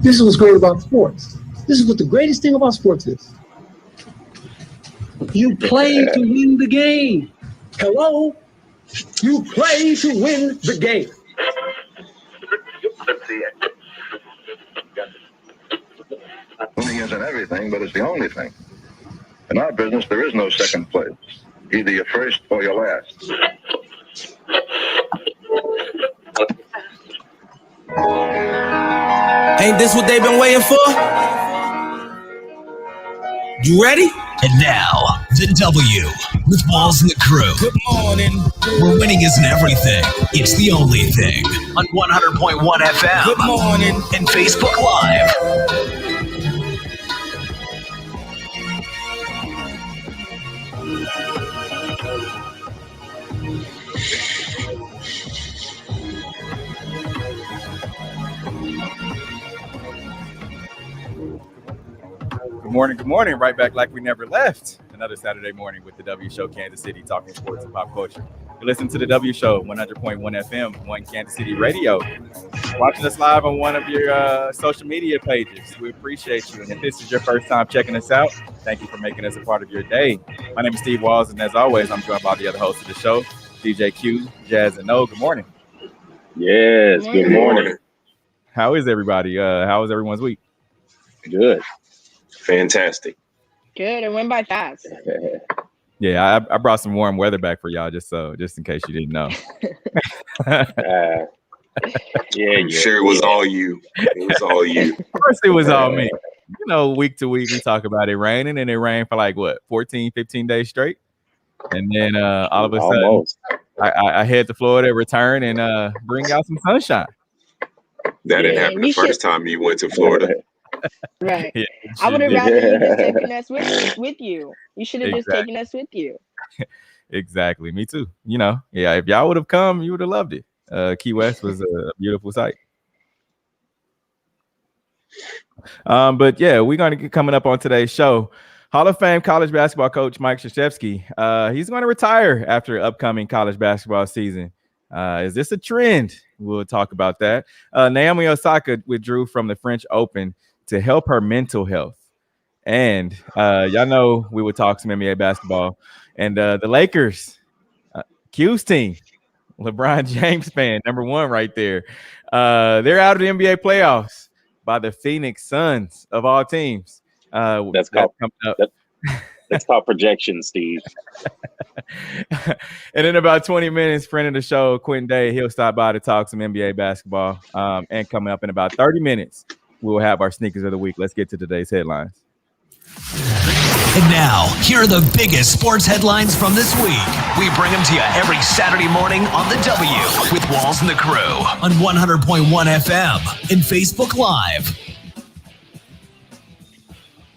This is what's great about sports. This is what the greatest thing about sports is. You play to win the game. Hello? You play to win the game. Winning isn't everything, but it's the only thing. In our business, there is no second place. Either you're first or you're last. Ain't this what they've been waiting for? You ready? And now, the W with Walls and the crew. Good morning. Where winning isn't everything, it's the only thing. On 100.1 FM. Good morning. And Facebook Live. Good morning. Right back like we never left. Another Saturday morning with the W Show, Kansas City, talking sports and pop culture. You listen to the W Show, 100.1 FM, One Kansas City Radio. Watching us live on one of your social media pages. We appreciate you. And if this is your first time checking us out, thank you for making us a part of your day. My name is Steve Walls, and as always, I'm joined by the other hosts of the show, DJ Q, Jazz, and No. Good morning. Yes, good morning. How is everybody? How was everyone's week? Good. Fantastic. Good. It went by fast. Yeah, I brought some warm weather back for y'all just in case you didn't know. Sure it was all you. It was all you. Of course it was all me. You know, week to week we talk about it raining, and it rained for like what, 14, 15 days straight. And then all of a sudden I head to Florida, return, and bring out some sunshine. That didn't happen the first time you went to Florida. Right. Yeah, I would have rather you just taken us with you. You should have just taken us with you. Exactly. Me too. You know, yeah, if y'all would have come, you would have loved it. Key West was a beautiful sight. But yeah, we're going to get coming up on today's show. Hall of Fame college basketball coach Mike Krzyzewski. He's going to retire after upcoming college basketball season. Is this a trend? We'll talk about that. Naomi Osaka withdrew from the French Open to help her mental health. And y'all know we would talk some NBA basketball. And the Lakers, Q's team, LeBron James fan, number one right there. They're out of the NBA playoffs by the Phoenix Suns of all teams. That's called projection, Steve. And in about 20 minutes, friend of the show, Quentin Day, he'll stop by to talk some NBA basketball. And coming up in about 30 minutes, we will have our sneakers of the week. Let's get to today's headlines. And now, here are the biggest sports headlines from this week. We bring them to you every Saturday morning on the W with Walls and the crew on 100.1 FM and Facebook Live.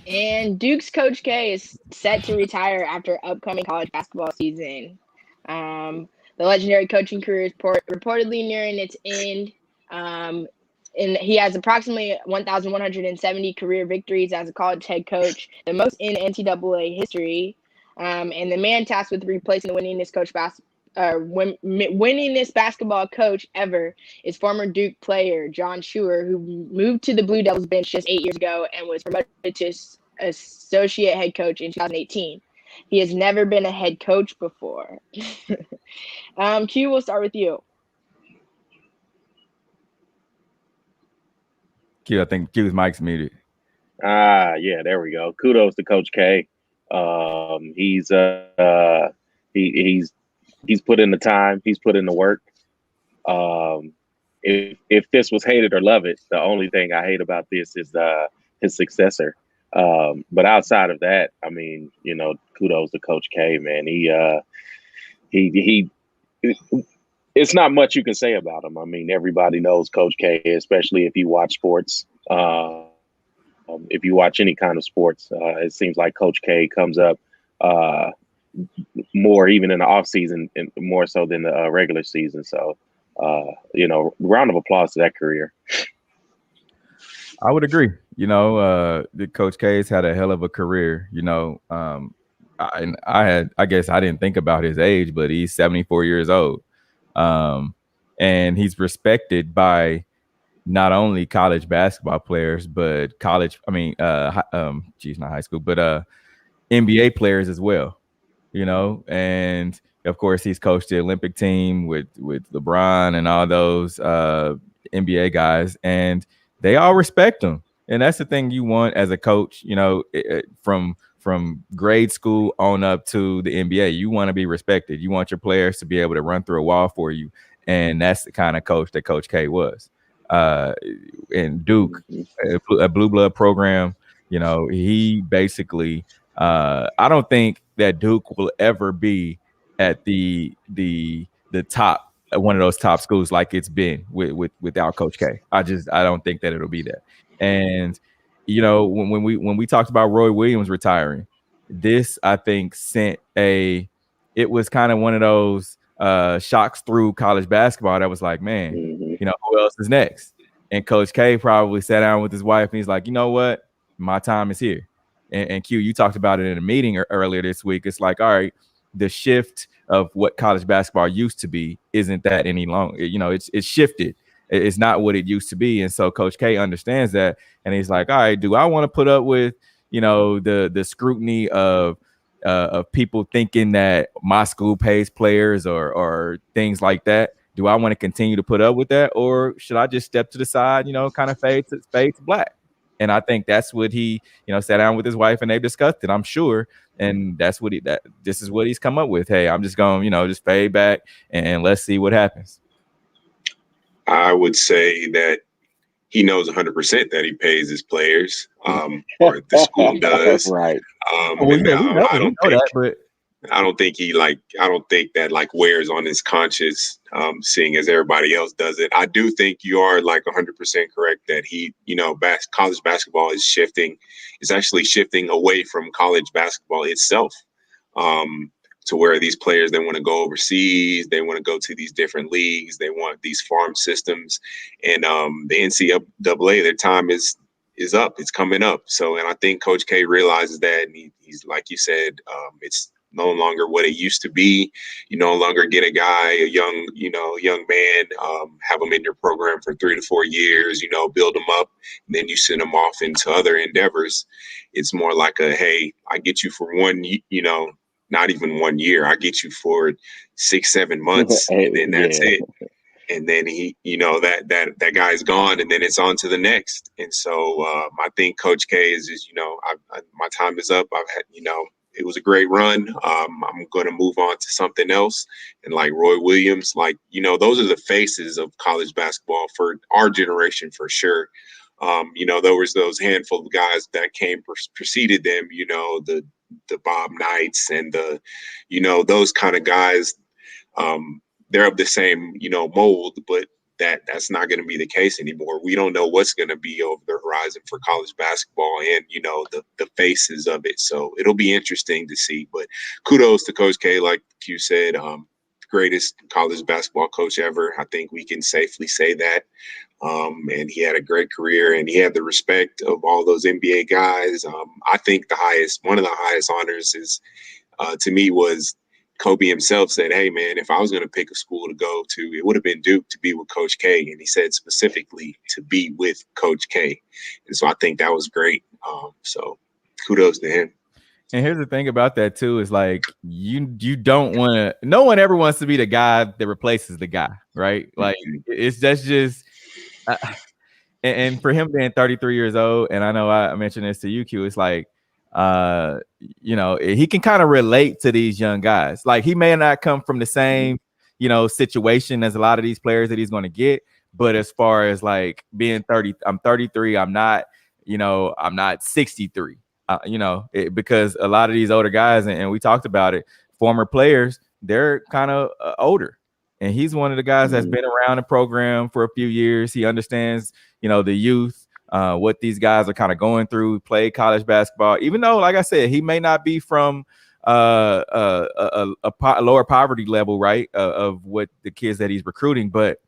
And Duke's Coach K is set to retire after upcoming college basketball season. The legendary coaching career is reportedly nearing its end. And he has approximately 1,170 career victories as a college head coach, the most in NCAA history. And the man tasked with replacing the winningest basketball coach ever is former Duke player John Schuer, who moved to the Blue Devils bench just 8 years ago and was promoted to associate head coach in 2018. He has never been a head coach before. Q, we'll start with you. Q, I think Q's mic's muted. Yeah, there we go. Kudos to Coach K. He's put in the time. He's put in the work. If this was hate it or love it, the only thing I hate about this is his successor. But outside of that, I mean, you know, kudos to Coach K, man. He it's not much you can say about him. I mean, everybody knows Coach K, especially if you watch sports. If you watch any kind of sports, it seems like Coach K comes up more even in the off season and more so than the regular season. So, you know, round of applause to that career. I would agree. You know, the Coach K's had a hell of a career. You know, I guess I didn't think about his age, but he's 74 years old, and he's respected by not only college basketball players, but not high school, but NBA players as well, and of course he's coached the Olympic team with LeBron and all those NBA guys, and they all respect him. And that's the thing you want as a coach, from grade school on up to the NBA. You want to be respected. You want your players to be able to run through a wall for you. And that's the kind of coach that Coach K was. In Duke, a blue blood program, he basically, I don't think that Duke will ever be at the top, one of those top schools like it's been without Coach K. I don't think that it'll be that. And when we talked about Roy Williams retiring, this I think it was kind of one of those shocks through college basketball that was like, man, who else is next? And Coach K probably sat down with his wife and he's like, you know what, my time is here. And Q, you talked about it in a meeting earlier this week. It's like, all right, the shift of what college basketball used to be isn't that any longer. It's shifted. It's not what it used to be. And so Coach K understands that. And he's like, all right, do I want to put up with, the scrutiny of people thinking that my school pays players or things like that? Do I want to continue to put up with that? Or should I just step to the side, kind of fade to black? And I think that's what he, sat down with his wife and they've discussed it, I'm sure. And that's what this is what he's come up with. Hey, I'm just going, just fade back and let's see what happens. I would say that he knows 100% that he pays his players, or the school does. Right. I don't think that wears on his conscience, seeing as everybody else does it. I do think you are 100% correct that he, college basketball is shifting. It's actually shifting away from college basketball itself. To where these players, they want to go overseas, they want to go to these different leagues, they want these farm systems, and the NCAA, their time is up, it's coming up. So, and I think Coach K realizes that, and he's like you said, it's no longer what it used to be. You no longer get a guy, a young man, have him in your program for 3 to 4 years, build him up, and then you send him off into other endeavors. It's more like hey, I get you for not even 1 year. I get you for 6-7 months, and then that's it. And then he, that guy's gone, and then it's on to the next. And so I think Coach K is just, my time is up. I've had, it was a great run. I'm going to move on to something else. And like Roy Williams, those are the faces of college basketball for our generation for sure. There was those handful of guys that came preceded them, the Bob Knights and those kind of guys. They're of the same, mold, but that's not going to be the case anymore. We don't know what's going to be over the horizon for college basketball and, the faces of it. So it'll be interesting to see, but kudos to Coach K, like you said, greatest college basketball coach ever. I think we can safely say that. And he had a great career, and he had the respect of all those NBA guys. I think one of the highest honors is, to me, was Kobe himself said, hey, man, if I was going to pick a school to go to, it would have been Duke to be with Coach K. And he said specifically to be with Coach K. And so I think that was great. So kudos to him. And here's the thing about that too, is you don't want to, no one ever wants to be the guy that replaces the guy, right? And for him being 33 years old, and I know I mentioned this to you, Q, it's he can kind of relate to these young guys. He may not come from the same, situation as a lot of these players that he's going to get, but as far as being 30, I'm 33, I'm not 63. Because a lot of these older guys, and we talked about it, former players, they're kind of older. And he's one of the guys that's been around the program for a few years. He understands, the youth, what these guys are kind of going through, played college basketball, even though, like I said, he may not be from a lower poverty level, right, of what the kids that he's recruiting, but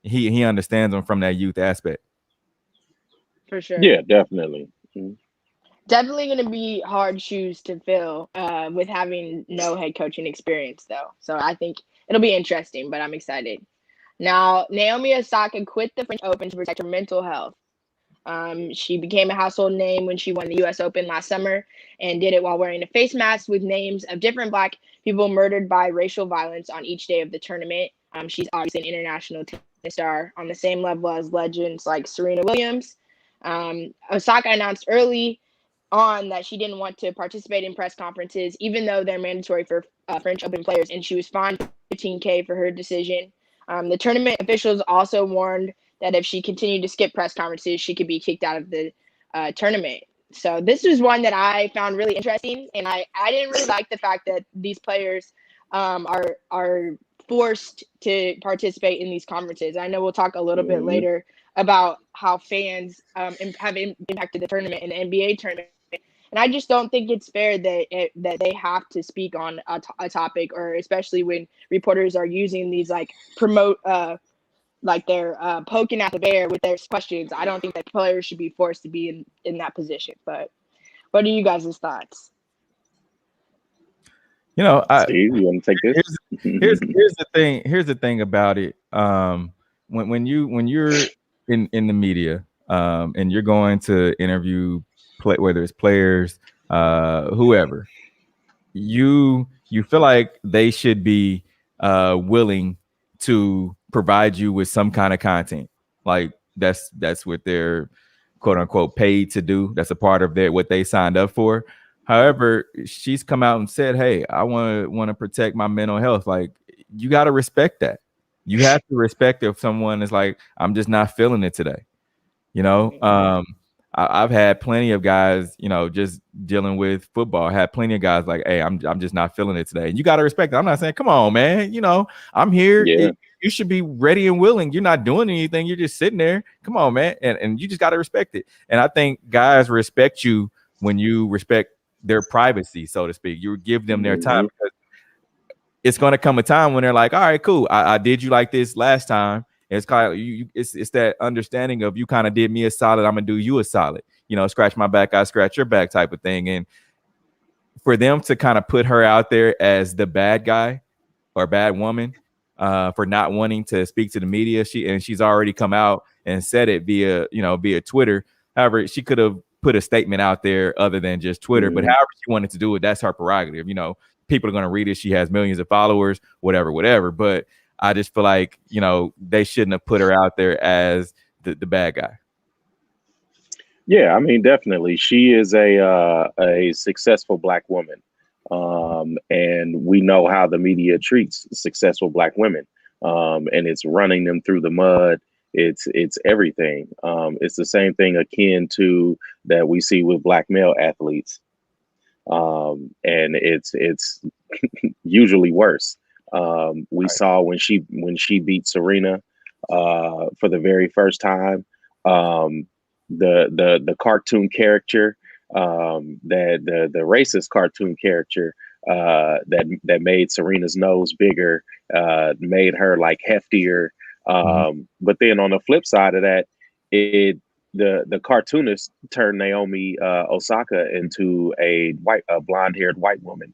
he understands them from that youth aspect. For sure. Yeah, definitely. Definitely going to be hard shoes to fill with having no head coaching experience, though. So I think it'll be interesting, but I'm excited. Now, Naomi Osaka quit the French Open to protect her mental health. She became a household name when she won the U.S. Open last summer and did it while wearing a face mask with names of different Black people murdered by racial violence on each day of the tournament. She's obviously an international tennis star on the same level as legends like Serena Williams. Osaka announced early on that she didn't want to participate in press conferences, even though they're mandatory for French Open players, and she was fined $15K for her decision. The tournament officials also warned that if she continued to skip press conferences, she could be kicked out of the tournament. So this was one that I found really interesting, and I didn't really like the fact that these players are forced to participate in these conferences. I know we'll talk a little bit later about how fans have impacted the tournament and the NBA tournament. And I just don't think it's fair that they have to speak on a topic, or especially when reporters are using these like promote like they're poking at the bear with their questions. I don't think that players should be forced to be in that position. But what are you guys' thoughts? You know, Steve, you want to take this? here's the thing. Here's the thing about it. When you're in the media, and you're going to interview whether it's players, whoever, you feel like they should be willing to provide you with some kind of content. Like that's what they're quote unquote paid to do. That's a part of what they signed up for. However, she's come out and said, "Hey, I want to protect my mental health." Like, you got to respect that. You have to respect if someone is like, "I'm just not feeling it today." You know, I've had plenty of guys, you know, just dealing with football. I had plenty of guys like, "Hey, I'm just not feeling it today." And you got to respect it. I'm not saying, "Come on, man, you know, I'm here." Yeah. You should be ready and willing. You're not doing anything. You're just sitting there. Come on, man, and you just got to respect it. And I think guys respect you when you respect their privacy, so to speak. You give them their time, because it's going to come a time when they're like, "All right, cool. I did you like this last time." It's kind of it's that understanding of, you kind of did me a solid, I'm gonna do you a solid. You know, scratch my back, I scratch your back type of thing. And for them to kind of put her out there as the bad guy or bad woman for not wanting to speak to the media, she's already come out and said it via Twitter. However, she could have put a statement out there other than just Twitter. But however she wanted to do it, that's her prerogative. You know, people are going to read it. She has millions of followers, whatever. But I just feel like, you know, they shouldn't have put her out there as the bad guy. Yeah, I mean, definitely. She is a successful Black woman. And we know how the media treats successful Black women. And it's running them through the mud. It's everything. It's the same thing akin to that we see with Black male athletes. And it's usually worse. We saw when she beat Serena for the very first time, the cartoon character, the racist cartoon character that made Serena's nose bigger, made her like heftier. But then on the flip side of that, the cartoonist turned Naomi Osaka into a blonde-haired white woman.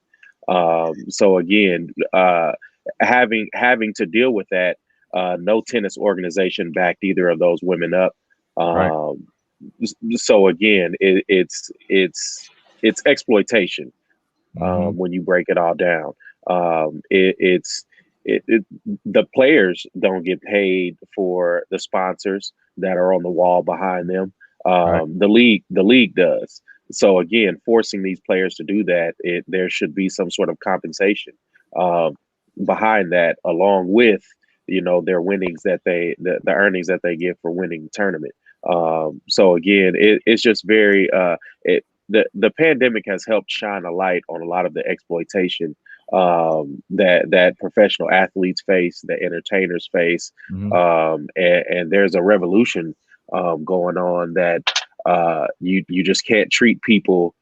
So again, having to deal with that, no tennis organization backed either of those women up. Right. So again, it's exploitation when you break it all down. The players don't get paid for the sponsors that are on the wall behind them. The league does. So again, forcing these players to do that, there should be some sort of compensation behind that, along with, you know, their winnings the earnings that they get for winning the tournament. So again, it's just very the pandemic has helped shine a light on a lot of the exploitation that professional athletes face, the entertainers face, and there's a revolution going on that you just can't treat people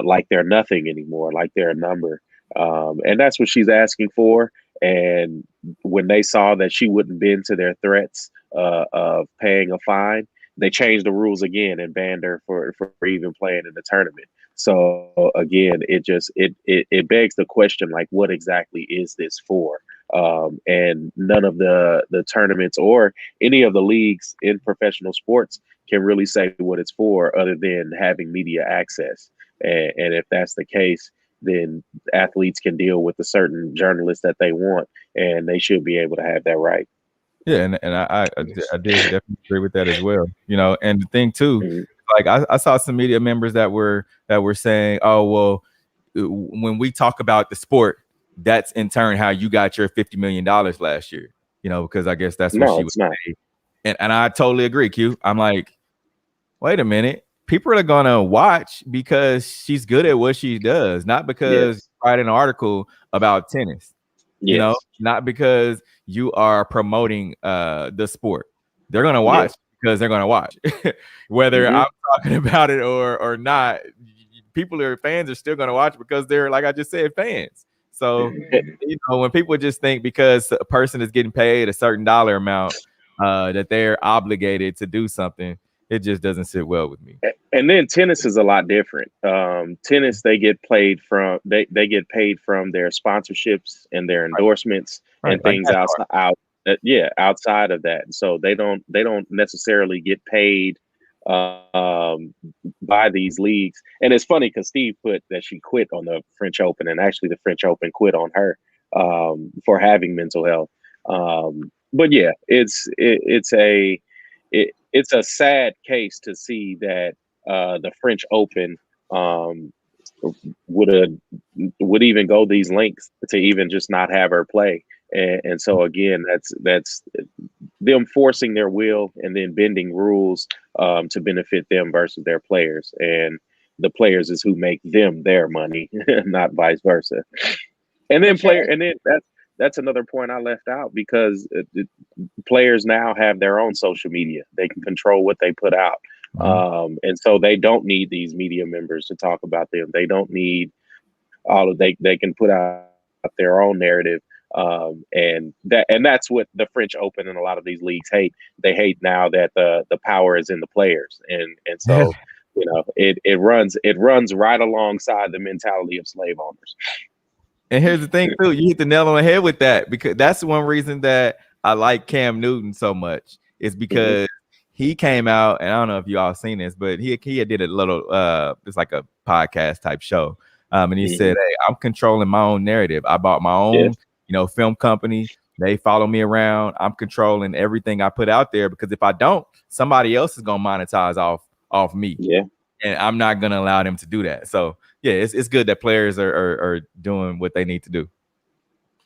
like they're nothing anymore, like they're a number, and that's what she's asking for. And when they saw that she wouldn't bend to their threats of paying a fine, they changed the rules again and banned her for even playing in the tournament. So again, it begs the question, like, what exactly is this for? And none of the tournaments or any of the leagues in professional sports can really say what it's for other than having media access. And if that's the case, then athletes can deal with the certain journalists that they want, and they should be able to have that right. Yeah, and I did definitely agree with that as well. And the thing too, Mhm. like I saw some media members that were saying, oh well, when we talk about the sport, that's in turn how you got your $50 million last year. Because I guess that's what No, she it's was not. paid. And I totally agree, Q. I'm like, wait a minute. People are gonna watch because she's good at what she does, not because Yes. you write an article about tennis. Yes. Not because you are promoting the sport. They're gonna watch because they're gonna watch. Whether Mhm. I'm talking about it or not, fans are still gonna watch because they're, like I just said, fans. So when people just think because a person is getting paid a certain dollar amount that they're obligated to do something, it just doesn't sit well with me. And then tennis is a lot different. Tennis, they get paid from they get paid from their sponsorships and their endorsements and Like things NASCAR. outside of that. So they don't necessarily get paid by these leagues. And it's funny because Steve put that she quit on the French Open, and actually the French Open quit on her for having mental health. But yeah, it's a sad case to see that the French Open would even go these lengths to even just not have her play. And so again, that's them forcing their will and then bending rules to benefit them versus their players. And the players is who make them their money, not vice versa. And then that's another point I left out because players now have their own social media. They can control what they put out. And so they don't need these media members to talk about them. They don't need they can put out their own narrative. And that's what the French Open and a lot of these leagues hate. They hate now that the power is in the players. And so, it runs right alongside the mentality of slave owners. And here's the thing too, you hit the nail on the head with that, because that's one reason that I like Cam Newton so much is because he came out, and I don't know if you all seen this, but he did a little it's like a podcast type show. And he said, hey, I'm controlling my own narrative. I bought my own, film company. They follow me around. I'm controlling everything I put out there because if I don't, somebody else is gonna monetize off me. Yeah. And I'm not gonna allow them to do that. So yeah, it's good that players are doing what they need to do.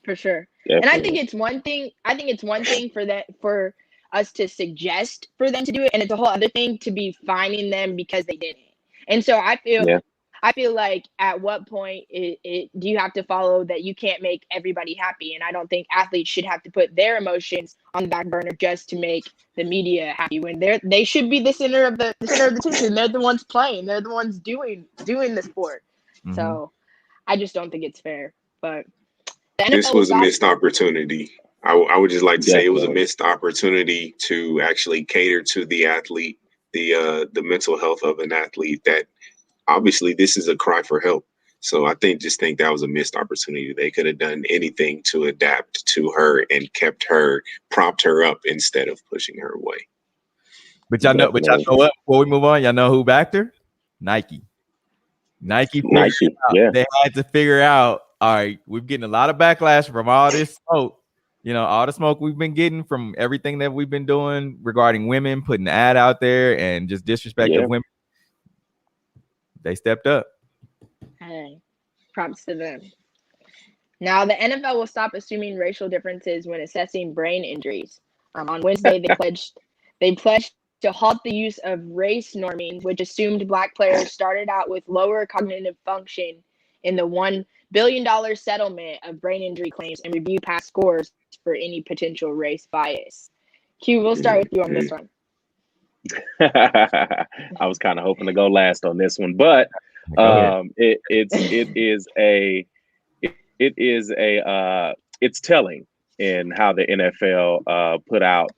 For sure. Definitely. And I think it's one thing for us to suggest for them to do it, and it's a whole other thing to be fining them because they didn't. And so I feel like at what point do you have to follow that you can't make everybody happy? And I don't think athletes should have to put their emotions on the back burner just to make the media happy when they should be the center of the attention. They're the ones playing. They're the ones doing the sport. So I just don't think it's fair. But this was a missed opportunity. I would just like to say it was a missed opportunity to actually cater to the athlete, the mental health of an athlete. That obviously this is a cry for help. So I think that was a missed opportunity. They could have done anything to adapt to her and propped her up instead of pushing her away. But y'all know what? Before we move on, y'all know who backed her? Nike. Nike, yeah. They had to figure out, all right, we're getting a lot of backlash from all this smoke. All the smoke we've been getting from everything that we've been doing regarding women, putting the ad out there and just disrespect of women. They stepped up. Hey, props to them. Now, the NFL will stop assuming racial differences when assessing brain injuries. On Wednesday, they pledged to halt the use of race norming, which assumed Black players started out with lower cognitive function in the $1 billion settlement of brain injury claims and review past scores for any potential race bias. Q, we'll start with you on this one. I was kind of hoping to go last on this one, but it's telling in how the NFL put out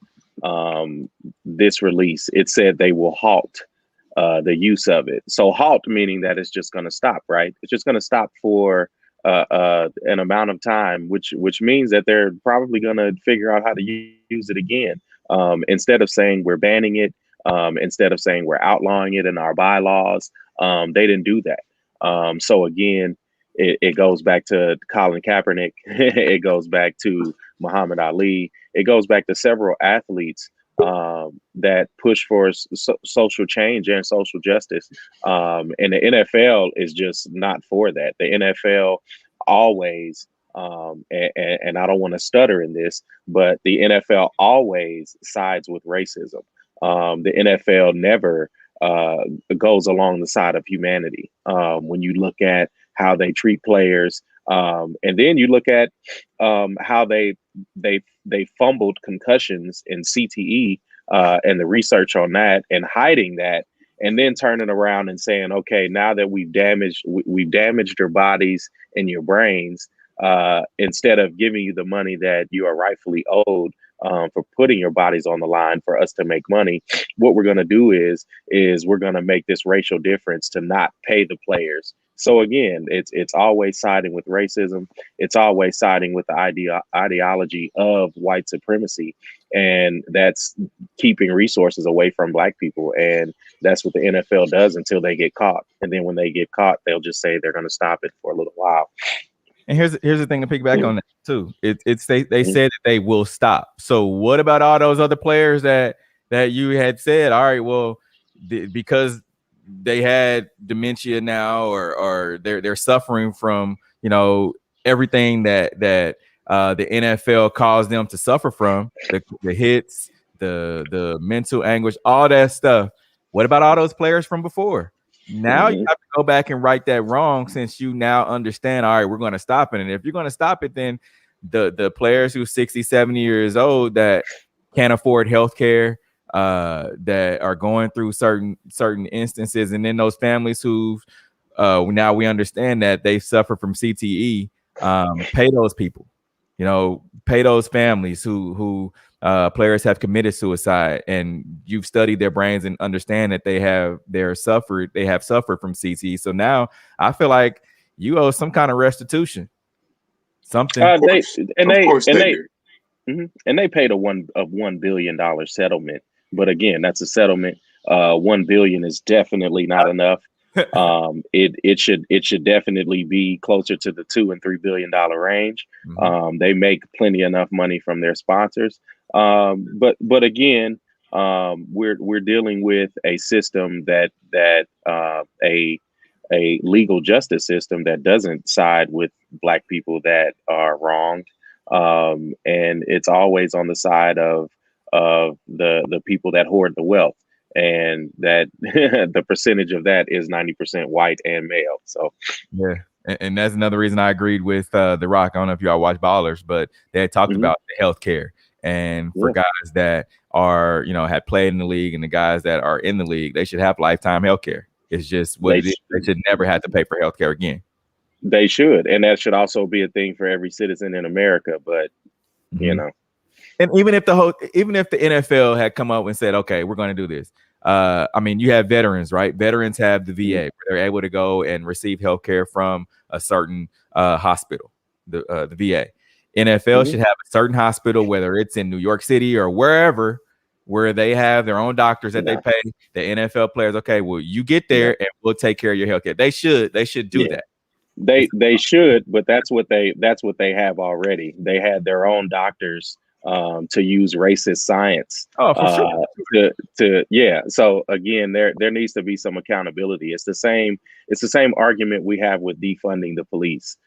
this release. It said they will halt the use of it. So halt meaning that it's just going to stop, right? It's just going to stop for an amount of time, which means that they're probably going to figure out how to use it again. Instead of saying we're banning it, instead of saying we're outlawing it in our bylaws, they didn't do that. So again, it goes back to Colin Kaepernick. It goes back to Muhammad Ali. It goes back to several athletes that push for social change and social justice. And the NFL is just not for that. The NFL always, and I don't want to stutter in this, but the NFL always sides with racism. The NFL never goes along the side of humanity. When you look at how they treat players, and then you look at how they fumbled concussions in CTE and the research on that, and hiding that, and then turning around and saying, okay, now that we've damaged your bodies and your brains, instead of giving you the money that you are rightfully owed for putting your bodies on the line for us to make money, what we're going to do is we're going to make this racial difference to not pay the players. So again, it's always siding with racism. It's always siding with the ideology of white supremacy, and that's keeping resources away from Black people. And that's what the NFL does until they get caught. And then when they get caught, they'll just say they're going to stop it for a little while. And here's the thing to piggyback on that too. They said that they will stop. So what about all those other players that you had said, all right, well, because they had dementia now, or they're suffering from, everything that the NFL caused them to suffer from, the hits, the mental anguish, all that stuff. What about all those players from before? Now you have to go back and right that wrong, since you now understand, all right, we're going to stop it. And if you're going to stop it, then the players who's 60, 70 years old that can't afford health care, that are going through certain instances, and then those families who now we understand that they suffer from CTE, pay those people, pay those families who players have committed suicide, and you've studied their brains and understand that they have suffered from CTE. So now I feel like you owe some kind of restitution, something. They paid a $1 billion settlement. But again, that's a settlement. $1 billion is definitely not enough. It should definitely be closer to the $2 and $3 billion range. They make plenty enough money from their sponsors. But again, we're dealing with a system that a legal justice system that doesn't side with Black people that are wronged, and it's always on the side of the people that hoard the wealth, and that the percentage of that is 90% white and male. So yeah, and that's another reason I agreed with The Rock. I don't know if y'all watch Ballers, but they had talked about the healthcare, and for guys that are had played in the league, and the guys that are in the league, they should have lifetime healthcare. It's just what it is. They should never have to pay for healthcare again. They should, and that should also be a thing for every citizen in America. But and even if the NFL had come up and said, okay, we're going to do this. You have veterans, right? Veterans have the VA, where they're able to go and receive healthcare from a certain hospital, the VA. NFL should have a certain hospital, whether it's in New York City or wherever, where they have their own doctors that they pay the NFL players. Okay, well, you get there and we'll take care of your healthcare. They should do that. They should, but that's what they have already. They had their own doctors to use racist science. Oh, for sure. So again, there needs to be some accountability. It's the same argument we have with defunding the police.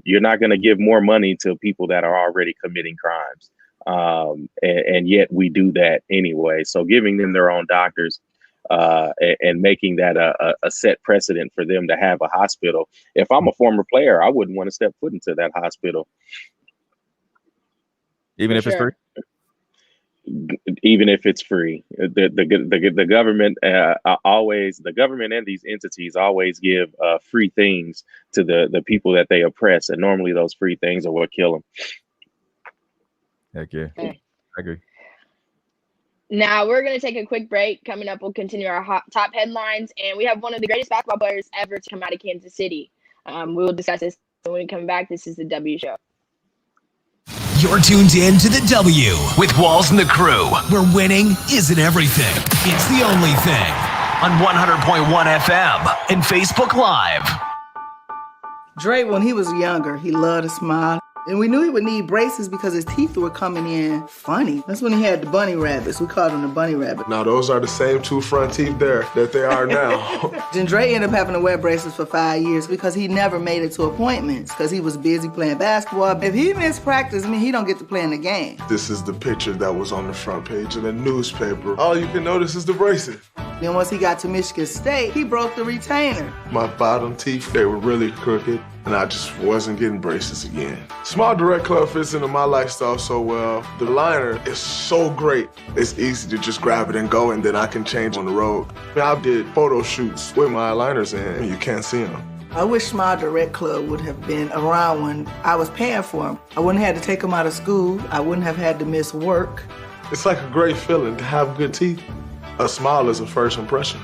You're not going to give more money to people that are already committing crimes. And yet we do that anyway. So giving them their own doctors, and making that a set precedent for them to have a hospital. If I'm a former player, I wouldn't want to step foot into that hospital. Even if it's free? Even if it's free. The government the government and these entities always give free things to the people that they oppress. And normally those free things are what kill them. Heck yeah. I agree. Now we're going to take a quick break. Coming up, we'll continue our top headlines. And we have one of the greatest basketball players ever to come out of Kansas City. We will discuss this When we come back, this is the W Show. You're tuned in to the W with Walls and the Crew, where winning isn't everything. It's the only thing. On 100.1 FM and Facebook Live. Dre, when he was younger, he loved to smile. And we knew he would need braces because his teeth were coming in funny. That's when he had the bunny rabbits. We called him the bunny rabbit. Now, those are the same two front teeth there that they are now. Then Dre ended up having to wear braces for 5 years because he never made it to appointments because he was busy playing basketball. If he missed practice, he don't get to play in the game. This is the picture that was on the front page of the newspaper. All you can notice is the braces. Then once he got to Michigan State, he broke the retainer. My bottom teeth, they were really crooked, and I just wasn't getting braces again. Small Direct Club fits into my lifestyle so well. The liner is so great. It's easy to just grab it and go, and then I can change on the road. I did photo shoots with my liners in, and you can't see them. I wish Small Direct Club would have been around when I was paying for them. I wouldn't have had to take them out of school. I wouldn't have had to miss work. It's like a great feeling to have good teeth. A smile is a first impression.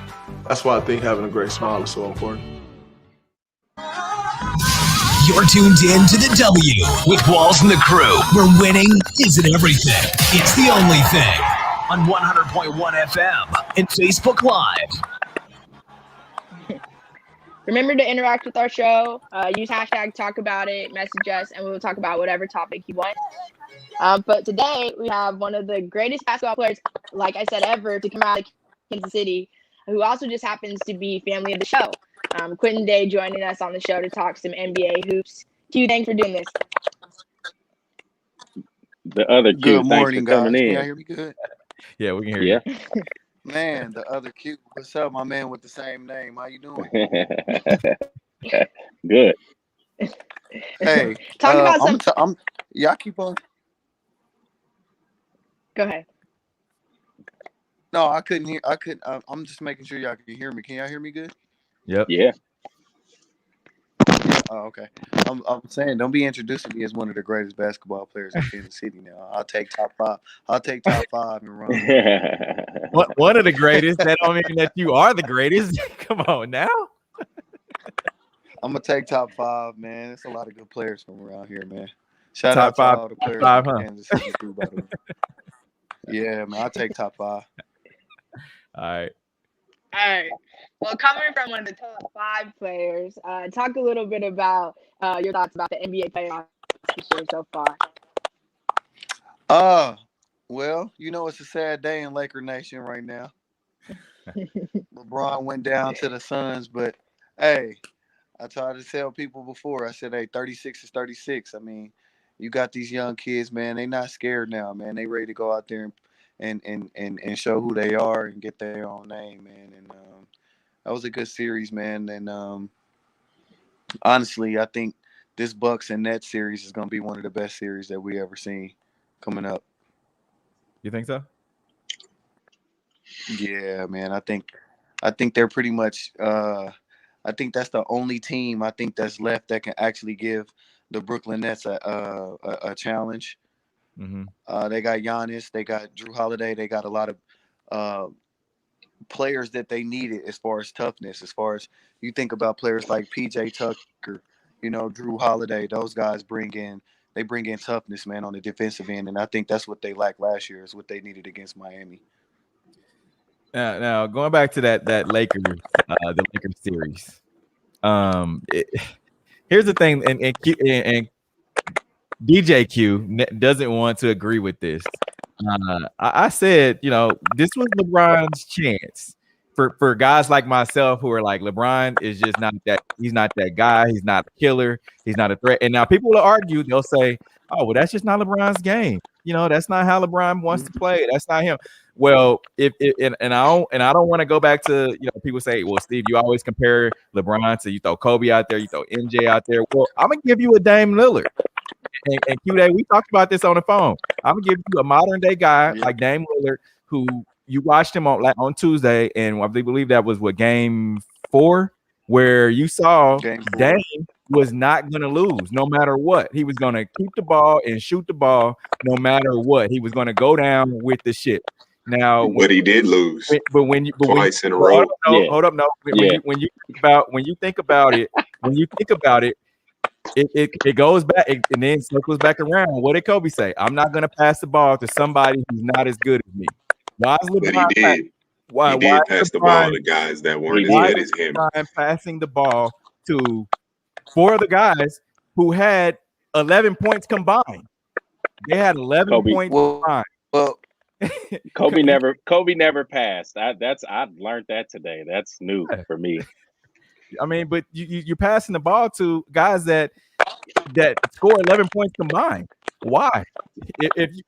That's why I think having a great smile is so important. You're tuned in to the W with Walls and the Crew, where winning isn't everything. It's the only thing. On 100.1 FM and Facebook Live. Remember to interact with our show. Use hashtag talk about it, message us, and we will talk about whatever topic you want. But today we have one of the greatest basketball players, like I said, ever to come out of Kansas City, who also just happens to be family of the show. Quentin Day joining us on the show to talk some NBA hoops. Q, thanks for doing this. The other Q, good morning, thanks for guys. coming Can in. y'all hear me good? Yeah, we can hear you. Man, the other Q. What's up, my man with the same name? How you doing? Good. Hey, Talk about some. Y'all keep on. Go ahead. No, I couldn't hear. I couldn't. I'm just making sure y'all can hear me. Can y'all hear me good? Yep. Yeah. Oh, okay. I'm saying, don't be introducing me as one of the greatest basketball players in Kansas City now. I'll take top 5. I'll take top 5 and run. One of the greatest. That don't mean that you are the greatest. Come on now. I'm gonna take top 5, man. There's a lot of good players from around here, man. Shout Top out to five- all the players five, from huh? Kansas City too, by the way. Yeah, man. I'll take top 5. All right. All right. Well, coming from one of the top 5 players, talk a little bit about your thoughts about the NBA playoffs this year so far. Well, it's a sad day in Laker Nation right now. LeBron went down to the Suns, but hey, I tried to tell people before. I said, hey, 36 is 36. I mean, you got these young kids, man. They not scared now, man. They ready to go out there and show who they are and get their own name, man. And that was a good series, man. And honestly, I think this Bucks and Nets series is going to be one of the best series that we ever seen coming up. You think so? Yeah, man. I think they're pretty much. I think that's the only team I think that's left that can actually give the Brooklyn Nets a challenge. Mm-hmm. They got Giannis, they got Drew Holiday, they got a lot of players that they needed as far as toughness. As far as you think about players like PJ Tucker, Drew Holiday, those guys bring in toughness, man, on the defensive end, and I think that's what they lacked last year. Is what they needed against Miami. Now going back to that Lakers, the Lakers series. Here's the thing, and DJ Q doesn't want to agree with this. I said, this was LeBron's chance for guys like myself who are like, LeBron is just not that. He's not that guy. He's not a killer. He's not a threat. And now people will argue. They'll say, oh, well, that's just not LeBron's game. That's not how LeBron wants to play. That's not him. Well, I don't want to go back to, people say, well, Steve, you always compare LeBron to, you throw Kobe out there, you throw MJ out there. Well, I'm gonna give you a Dame Lillard. And Q-Day, we talked about this on the phone. I'm gonna give you a modern day guy like Dame Lillard, who you watched him on Tuesday, and I believe that was game 4, where you saw Dame was not gonna lose no matter what. He was gonna keep the ball and shoot the ball no matter what. He was gonna go down with the shit. Now, but he did lose. Twice in a row. Hold up, no. When you think about it, it goes back and then circles back around. What did Kobe say? I'm not gonna pass the ball to somebody who's not as good as me. Why is But he LeBron? did. Why He did is pass the LeBron? ball to guys that weren't as Why good is as him. LeBron passing the ball to 4 other guys who had 11 points combined? They had 11 points combined. Well, Kobe never passed. I learned that today. That's new for me. I mean, but you're passing the ball to guys that score 11 points combined. Why? If you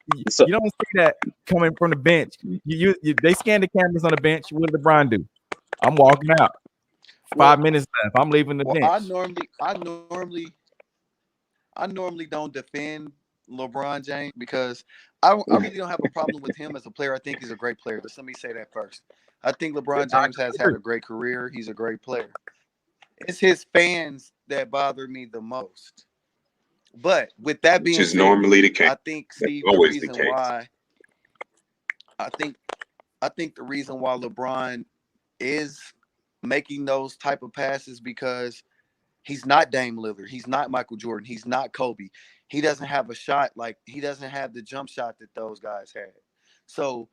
don't see that coming from the bench, they scan the cameras on the bench. What did LeBron do? I'm walking out. 5 minutes left. I'm leaving the bench. I normally don't defend LeBron James because I really don't have a problem with him as a player. I think he's a great player. Just let me say that first. I think LeBron James has had a great career. He's a great player. It's his fans that bother me the most. But with that being said, normally the case. I think Steve, I think the reason why LeBron is making those type of passes because he's not Dame Lillard, he's not Michael Jordan, he's not Kobe. He doesn't have a shot he doesn't have the jump shot that those guys had. So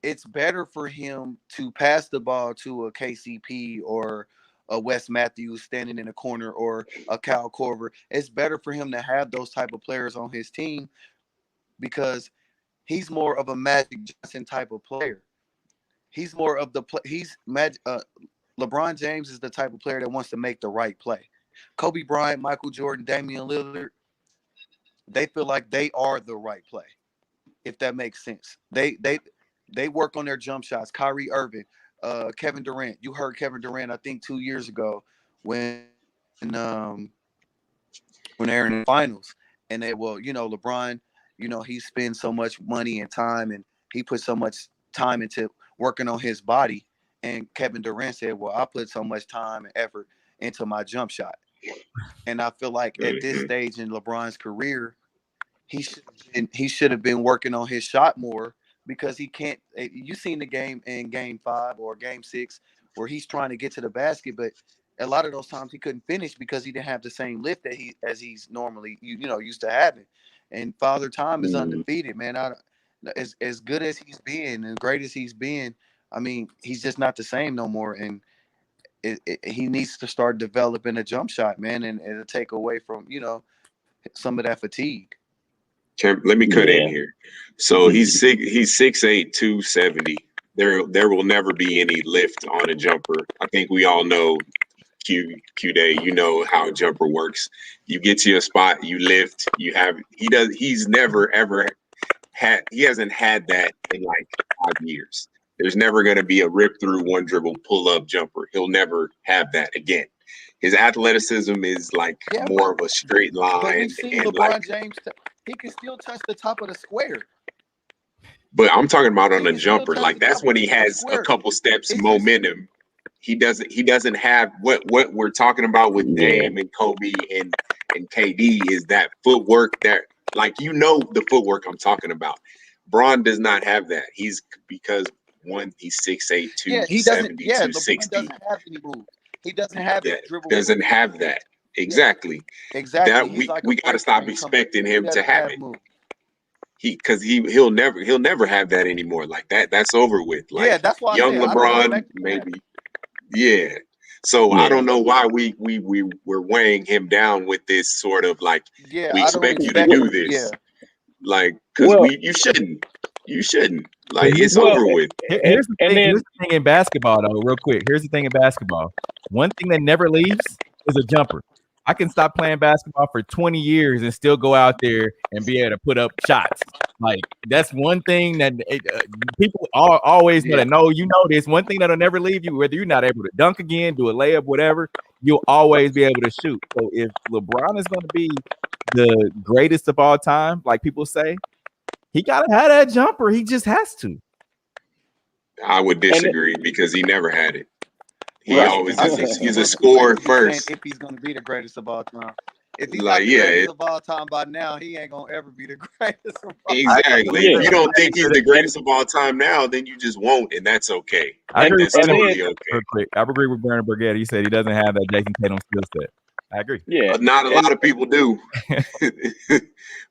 it's better for him to pass the ball to a KCP or a Wes Matthews standing in a corner or a Kyle Korver. It's better for him to have those type of players on his team because he's more of a Magic Johnson type of player. He's more of the LeBron James is the type of player that wants to make the right play. Kobe Bryant, Michael Jordan, Damian Lillard, they feel like they are the right play, if that makes sense. They work on their jump shots. Kyrie Irving, Kevin Durant. You heard Kevin Durant, I think 2 years ago when they're in the finals, and LeBron, he spends so much money and time, and he put so much time into working on his body. And Kevin Durant said, well, I put so much time and effort into my jump shot. And I feel like at this stage in LeBron's career, he should have been working on his shot more because he can't. You seen the game in Game 5 or Game 6 where he's trying to get to the basket, but a lot of those times he couldn't finish because he didn't have the same lift that he's normally used to having. And Father Time is undefeated, man. As good as he's been and great as he's been, I mean, he's just not the same no more. And he needs to start developing a jump shot, man, and it'll take away from some of that fatigue. Let me cut in here. So he's 6'8", 270. There will never be any lift on a jumper. I think we all know Q-Day, you know how a jumper works. You get to your spot, you lift, he's never ever he hasn't had that in like 5 years. There's never going to be a rip through one dribble pull up jumper. He'll never have that again. His athleticism is more of a straight line. But we've seen LeBron James, he can still touch the top of the square. But I'm talking about on a jumper. That's when he has a couple steps momentum. He doesn't have what we're talking about with Dame and Kobe and KD is that footwork that the footwork I'm talking about. Braun does not have that. He's 6'8", 270, 260. LeBron doesn't have any moves. He doesn't have that dribble. Doesn't have that. Exactly. Exactly. That we got to stop expecting him to have it. He'll never have that anymore. That's over with. That's why young LeBron maybe. Yeah. So I don't know why we're weighing him down with this sort of we expect you to do this. Because you shouldn't. You shouldn't. It's over with. Here's the thing in basketball, though, real quick. Here's the thing in basketball. One thing that never leaves is a jumper. I can stop playing basketball for 20 years and still go out there and be able to put up shots. That's one thing that people always know that. No, you know this. One thing that'll never leave you, whether you're not able to dunk again, do a layup, whatever, you'll always be able to shoot. So if LeBron is going to be the greatest of all time, like people say, he got to have that jumper. He just has to. I would disagree because he never had it. He always he's a scorer first. If he's going to be the greatest of all time. If he's not the greatest of all time by now, he ain't going to ever be the greatest of all time. Exactly. If you don't think he's the greatest of all time now, then you just won't, and that's okay. That's totally okay. Real quick, I agree with Brandon Burgett. He said he doesn't have that Jason Tatum skill set. I agree. Yeah, Not a lot of people do.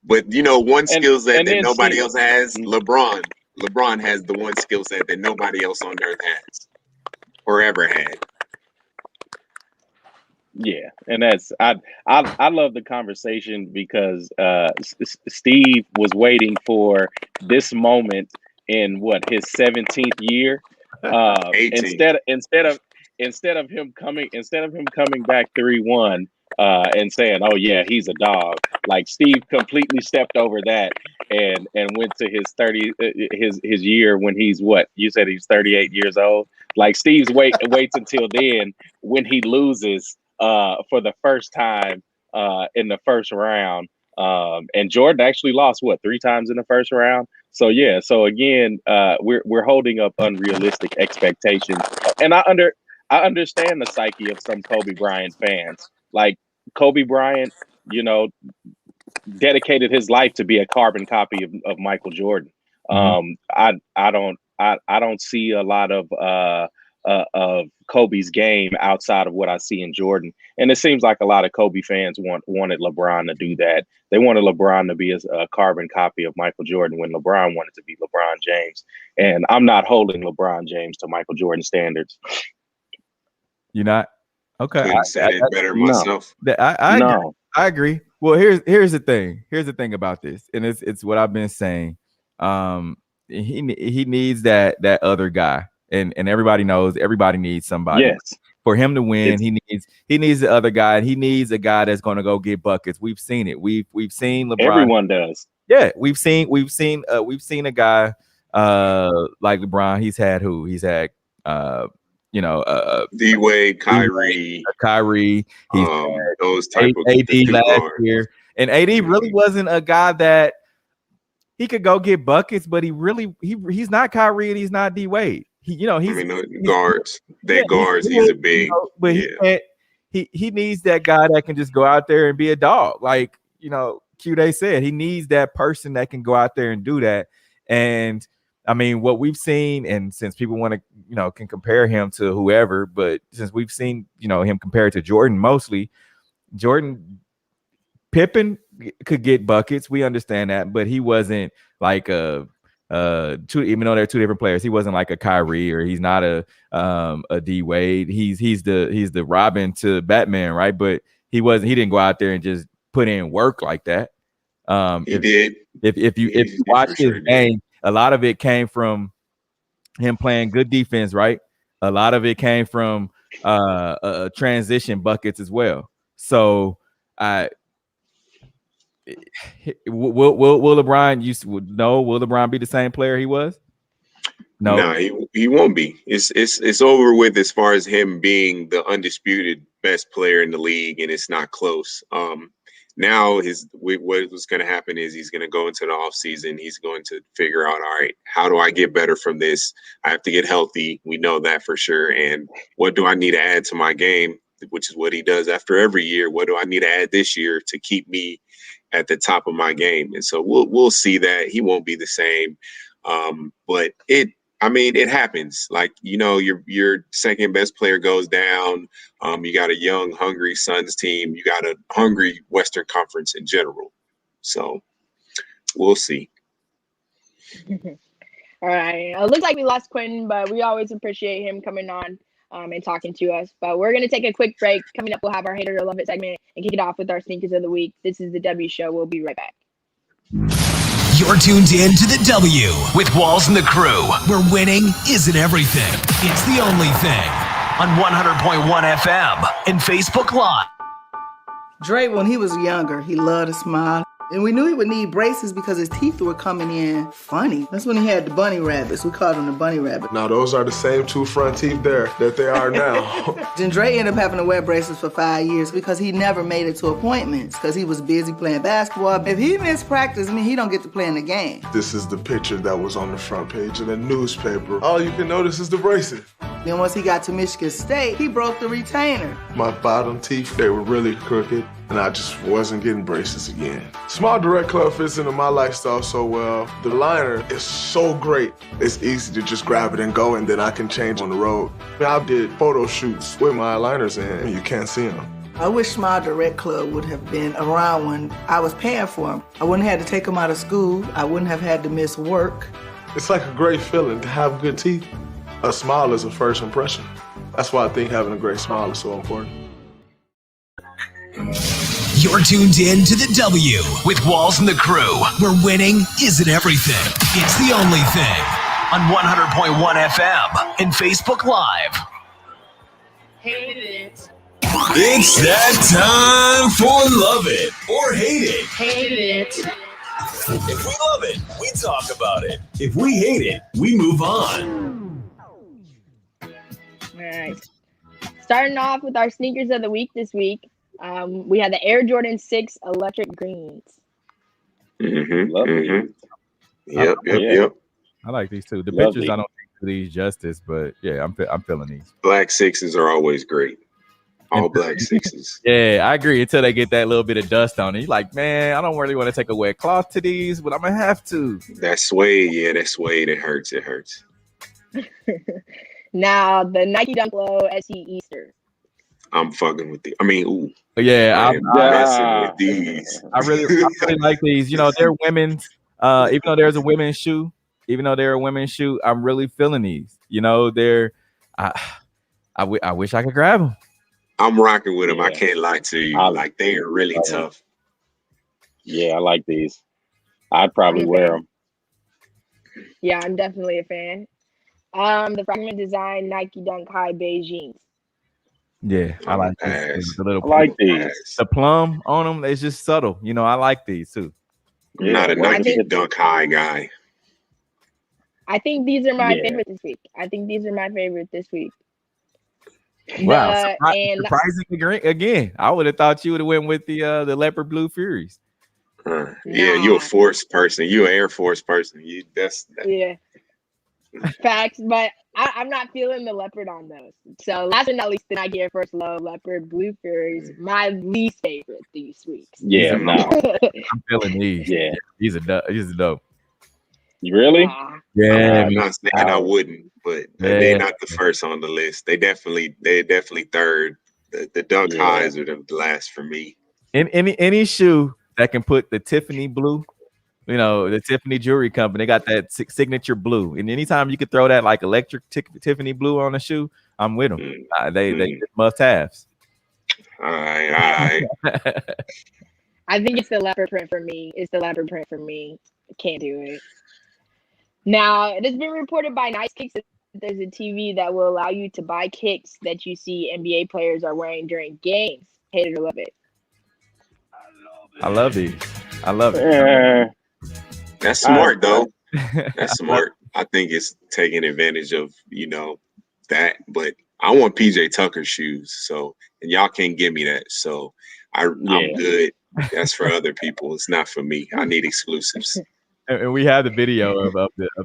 But one skill set that nobody else has, LeBron. LeBron has the one skill set that nobody else on earth has or ever had. Yeah, and that's I love the conversation because Steve was waiting for this moment in his 17th year. 18. Instead of him coming back 3-1 and saying, "Oh yeah, he's a dog." Like Steve completely stepped over that and went to his his year when he's what you said he's 38 years old. Like Steve's waits until then when he loses for the first time in the first round. And Jordan actually lost 3 times in the first round. So yeah, so again, we're holding up unrealistic expectations, and I understand the psyche of some Kobe Bryant fans. Like Kobe Bryant, dedicated his life to be a carbon copy of Michael Jordan. I don't see a lot of Kobe's game outside of what I see in Jordan, and it seems like a lot of Kobe fans wanted LeBron to do that. They wanted LeBron to be a carbon copy of Michael Jordan when LeBron wanted to be LeBron James, and I'm not holding LeBron James to Michael Jordan standards. You're not? Okay. Couldn't say it better myself. I agree. Well, here's the thing. Here's the thing about this, and it's what I've been saying. He needs that other guy, and everybody knows everybody needs somebody. Yes. For him to win, he needs the other guy, and he needs a guy that's going to go get buckets. We've seen it. We've seen LeBron. Everyone does. Yeah, we've seen a guy like LeBron. He's had D-Wade, Kyrie. He's those type of AD last year, and AD really wasn't a guy that he could go get buckets, but he's not Kyrie and he's not D-Wade. Guards. Guards. He's a big. But he needs that guy that can just go out there and be a dog. Like Q-Day said, he needs that person that can go out there and do that. And I mean, what we've seen, and since people want to, can compare him to whoever, but since we've seen, him compared to Jordan, mostly Pippen could get buckets. We understand that, but he wasn't like even though they're two different players, he wasn't like a Kyrie, or he's not a D Wade. He's the Robin to Batman, right? But he didn't go out there and just put in work like that. He did. If you watch his game, a lot of it came from him playing good defense, right? A lot of it came from transition buckets as well. So will LeBron will LeBron be the same player he was? No, he won't be. It's over with as far as him being the undisputed best player in the league, and it's not close. Now what's going to happen is he's going to go into the offseason. He's going to figure out, all right, how do I get better from this? I have to get healthy. We know that for sure. And what do I need to add to my game, which is what he does after every year. What do I need to add this year to keep me at the top of my game? And so we'll see that. He won't be the same. But it happens. Like, your second best player goes down. You got a young, hungry Suns team. You got a hungry Western Conference in general. So we'll see. All right. It looks like we lost Quentin, but we always appreciate him coming on and talking to us. But we're going to take a quick break. Coming up, we'll have our Hater or Love It segment and kick it off with our Sneakers of the Week. This is the W Show. We'll be right back. You're tuned in to the W with Walls and the Crew, where winning isn't everything. It's the only thing. On 100.1 FM and Facebook Live. Dre, when he was younger, he loved to smile. And we knew he would need braces because his teeth were coming in funny. That's when he had the bunny rabbits. We called them the bunny rabbit. Now, those are the same two front teeth there that they are now. Then Dre ended up having to wear braces for 5 years because he never made it to appointments because he was busy playing basketball. If he missed practice, he don't get to play in the game. This is the picture that was on the front page of the newspaper. All you can notice is the braces. Then once he got to Michigan State, he broke the retainer. My bottom teeth, they were really crooked, and I just wasn't getting braces again. Small direct club fits into my lifestyle so well. The liner is so great. It's easy to just grab it and go, and then I can change on the road. I did photo shoots with my liners in, and you can't see them. I wish Smile Direct Club would have been around when I was paying for them. I wouldn't have had to take them out of school. I wouldn't have had to miss work. It's like a great feeling to have good teeth. A smile is a first impression. That's why I think having a great smile is so important. You're tuned in to the W with Walls and the Crew, where winning isn't everything. It's the only thing. On 100.1 FM and Facebook Live. Hate it. It's that time for Love It or Hate It. Hate it. If we love it, we talk about it. If we hate it, we move on. All right. Starting off with our sneakers of the week this week, we had the Air Jordan 6 Electric Greens. Yep. I like these too. The Love pictures these. I don't think do these justice, but yeah, I'm feeling these. Black sixes are always great. All black sixes. Yeah, I agree. Until they get that little bit of dust on it, you're like, man, I don't really want to take a wet cloth to these, but I'm gonna have to. That suede, that suede, it hurts. It hurts. Now, the Nike Dunk Low SE Easter. I'm fucking with the. I mean, ooh. Yeah, I'm messing with these. I really like these. You know, they're women's. Even though there's a women's shoe, I'm really feeling these. You know, they're. I wish I could grab them. I'm rocking with them. Yeah. I can't lie to you. Like, they are really tough. Yeah, I like these. I'd probably wear them. Yeah, I'm definitely a fan. The Fragment Design Nike Dunk High Beijing. Yeah, I like these. The little I like these. The plum on them, it's just subtle. You know, I like these too. I'm not a Nike Dunk High guy. I think these are my favorite this week. Wow, surprising again. I would have thought you would have went with the leopard blue Furies. Yeah, you a Force person. You an Air Force person. Yeah. Facts, but I'm not feeling the leopard on those. So last but not least, the Nike Air Force Low Leopard Blue Furies, my least favorite these weeks. Yeah, no. I'm feeling these. Yeah, these are dope. You really? Yeah, I'm not saying I wouldn't, but they're not the first on the list. They're definitely third. The Dunk Highs are the last for me. Any shoe that can put the Tiffany blue, you know, the Tiffany Jewelry Company, they got that signature blue. And anytime you could throw that like electric Tiffany blue on a shoe, I'm with them. They must-haves. All right. I think it's the leopard print for me. I can't do it. Now, it has been reported by Nice Kicks that there's a TV that will allow you to buy kicks that you see NBA players are wearing during games. Hate it or love it. I love these. I love it. That's smart, though. That's smart. I think it's taking advantage of, that. But I want PJ Tucker shoes, and y'all can't give me that. So I'm good. That's for other people. It's not for me. I need exclusives. And we have the video of